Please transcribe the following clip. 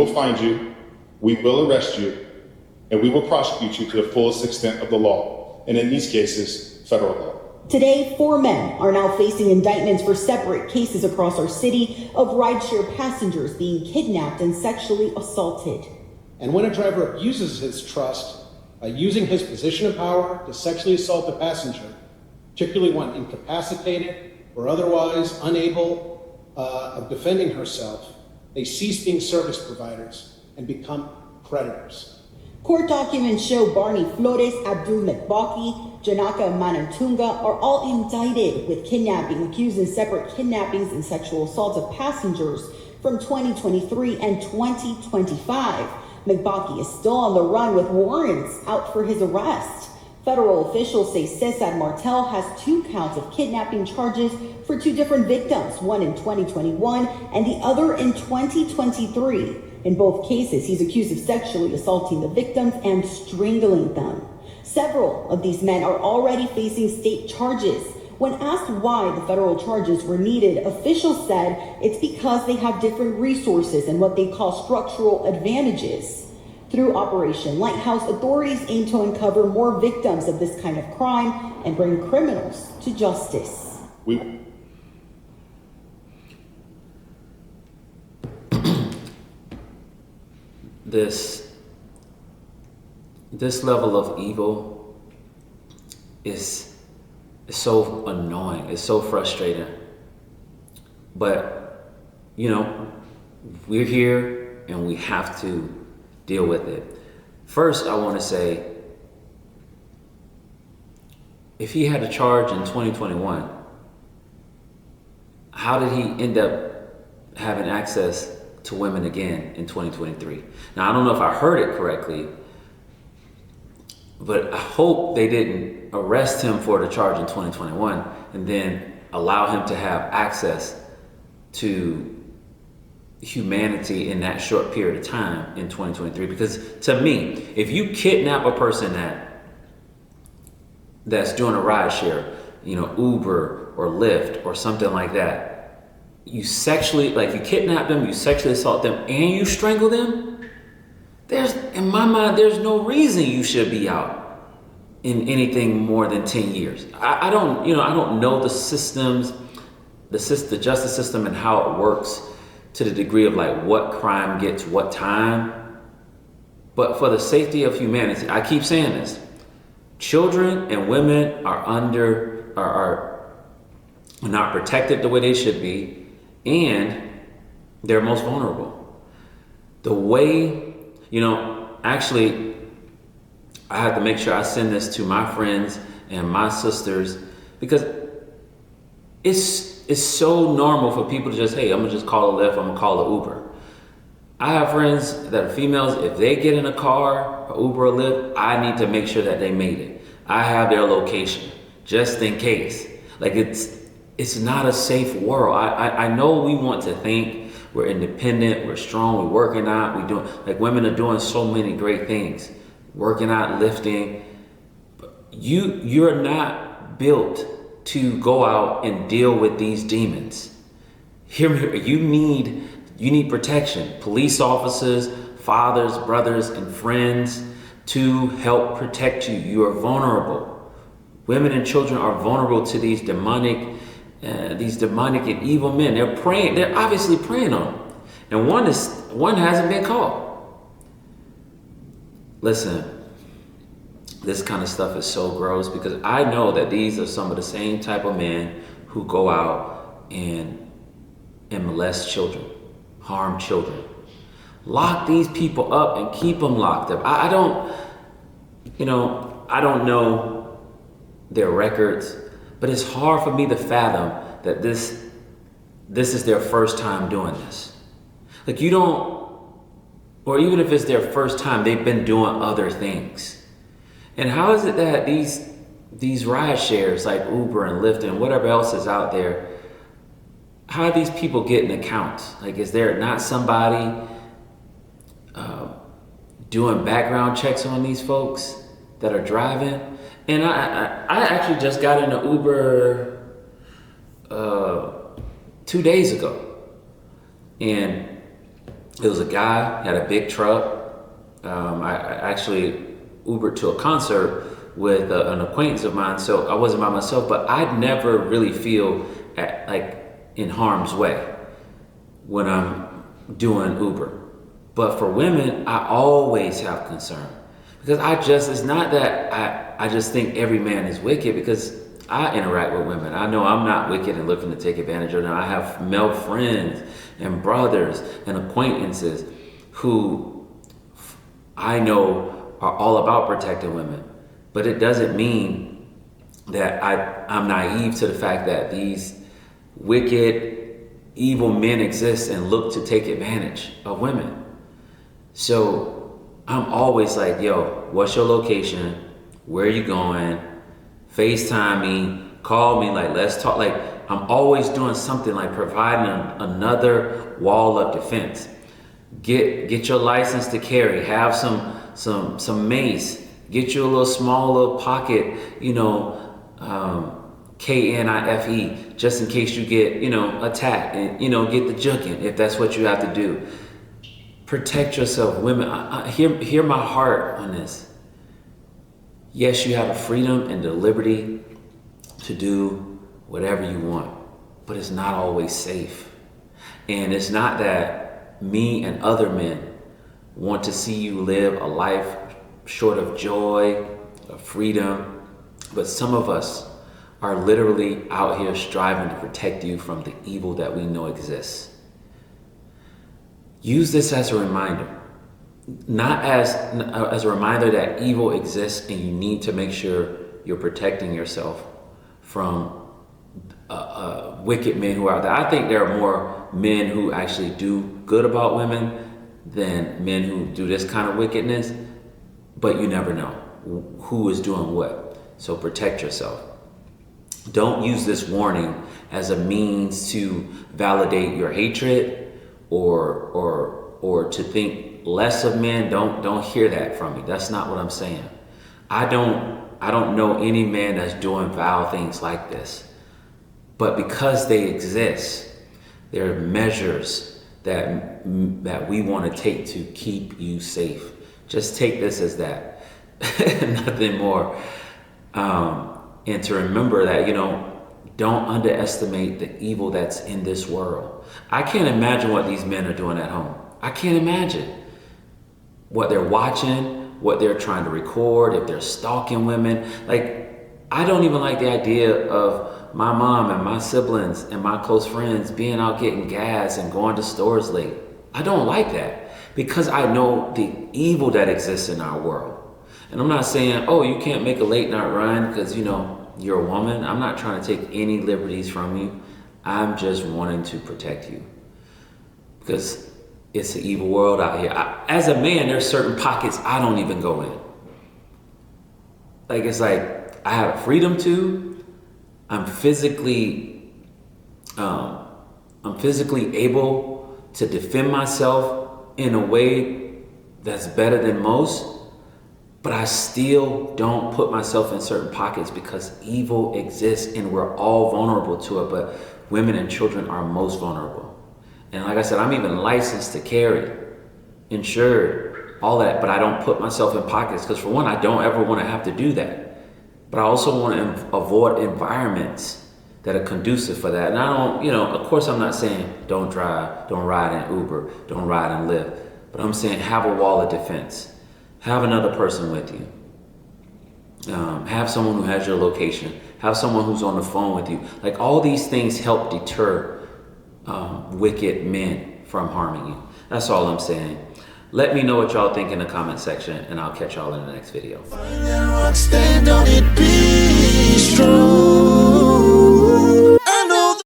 We'll find you, we will arrest you, and we will prosecute you to the fullest extent of the law, and in these cases, federal law. Today, 4 men are now facing indictments for separate cases across our city of rideshare passengers being kidnapped and sexually assaulted. And when a driver abuses his trust by using his position of power to sexually assault a passenger, particularly when incapacitated or otherwise unable of defending herself, they cease being service providers and become predators. Court documents show Barney Flores, Abdul Mekbaki, Janaka Manatunga are all indicted with kidnapping, accused in separate kidnappings and sexual assaults of passengers from 2023 and 2025. Mekbaki is still on the run with warrants out for his arrest. Federal officials say Cesar Martel has 2 counts of kidnapping charges for 2 different victims, one in 2021 and the other in 2023. In both cases, he's accused of sexually assaulting the victims and strangling them. Several of these men are already facing state charges. When asked why the federal charges were needed, officials said it's because they have different resources and what they call structural advantages. Through Operation Lighthouse, authorities aim to uncover more victims of this kind of crime and bring criminals to justice. This level of evil is so annoying. It's so frustrating. But, we're here and we have to deal with it. First, I want to say, if he had a charge in 2021, how did he end up having access to women again in 2023? Now, I don't know if I heard it correctly, but I hope they didn't arrest him for the charge in 2021 and then allow him to have access to humanity in that short period of time in 2023. Because to me, if you kidnap a person that's doing a rideshare, Uber or Lyft or something like that, you kidnap them, you sexually assault them, and you strangle them, in my mind, there's no reason you should be out in anything more than 10 years. I don't know the systems, the justice system and how it works to the degree of what crime gets what time. But for the safety of humanity, I keep saying this, children and women are not protected the way they should be, and they're most vulnerable. The way, actually, I have to make sure I send this to my friends and my sisters, because it's so normal for people to just, hey, I'm gonna just call a Lyft, I'm gonna call an Uber. I have friends that are females, if they get in a car, a Uber or Lyft, I need to make sure that they made it. I have their location, just in case. It's not a safe world. I know we want to think we're independent, we're strong, we're working out, women are doing so many great things, working out, lifting. But you're not built to go out and deal with these demons. Hear me, you need protection. Police officers, fathers, brothers, and friends to help protect you. You are vulnerable. Women and children are vulnerable to these demonic and evil men. They're obviously preying on them. And one hasn't been caught. Listen, this kind of stuff is so gross, because I know that these are some of the same type of men who go out and molest children, harm children. Lock these people up and keep them locked up. I don't know their records, but it's hard for me to fathom that this is their first time doing this. Or even if it's their first time, they've been doing other things. And how is it that these ride shares like Uber and Lyft and whatever else is out there, how are these people getting accounts? Is there not somebody doing background checks on these folks that are driving? And I actually just got in an Uber 2 days ago, and It was a guy, had a big truck. I actually Ubered to a concert with an acquaintance of mine, so I wasn't by myself, but I'd never really feel in harm's way when I'm doing Uber. But for women, I always have concern, because it's not that I just think every man is wicked, because I interact with women. I know I'm not wicked and looking to take advantage of them. I have male friends and brothers and acquaintances who I know are all about protecting women. But it doesn't mean that I'm naive to the fact that these wicked, evil men exist and look to take advantage of women. So I'm always like, yo, what's your location? Where are you going? FaceTime me, call me, like, let's talk. Like, I'm always doing something, like providing another wall of defense. Get your license to carry, have some mace, get you a little small little pocket, KNIFE, just in case you get, attacked, and, get the juking if that's what you have to do. Protect yourself, women. Hear my heart on this. Yes, you have the freedom and the liberty to do whatever you want, but it's not always safe. And it's not that me and other men want to see you live a life short of joy, of freedom, but some of us are literally out here striving to protect you from the evil that we know exists. Use this as a reminder. Not as a reminder that evil exists and you need to make sure you're protecting yourself from wicked men who are out there. I think there are more men who actually do good about women than men who do this kind of wickedness, but you never know who is doing what. So protect yourself. Don't use this warning as a means to validate your hatred or to think less of men. Don't hear that from me. That's not what I'm saying. I don't know any man that's doing vile things like this. But because they exist, there are measures that we want to take to keep you safe. Just take this as that, nothing more. And to remember that, don't underestimate the evil that's in this world. I can't imagine what these men are doing at home. I can't imagine what they're watching, what they're trying to record, if they're stalking women. Like, I don't even like the idea of my mom and my siblings and my close friends being out getting gas and going to stores late. I don't like that, because I know the evil that exists in our world. And I'm not saying, oh, you can't make a late night run because, you're a woman. I'm not trying to take any liberties from you. I'm just wanting to protect you, because it's an evil world out here. As a man, there's certain pockets I don't even go in. Like, it's like I have freedom to. I'm physically able to defend myself in a way that's better than most. But I still don't put myself in certain pockets, because evil exists and we're all vulnerable to it. But women and children are most vulnerable. And like I said, I'm even licensed to carry, insured, all that. But I don't put myself in pockets, because for one, I don't ever want to have to do that. But I also want to avoid environments that are conducive for that. And I don't, of course I'm not saying don't drive, don't ride in Uber, don't ride and Lyft. But I'm saying have a wall of defense. Have another person with you. Have someone who has your location. Have someone who's on the phone with you. Like, all these things help deter wicked men from harming you. That's all I'm saying. Let me know what y'all think in the comment section, and I'll catch y'all in the next video. Find that rock, stand on it, be strong.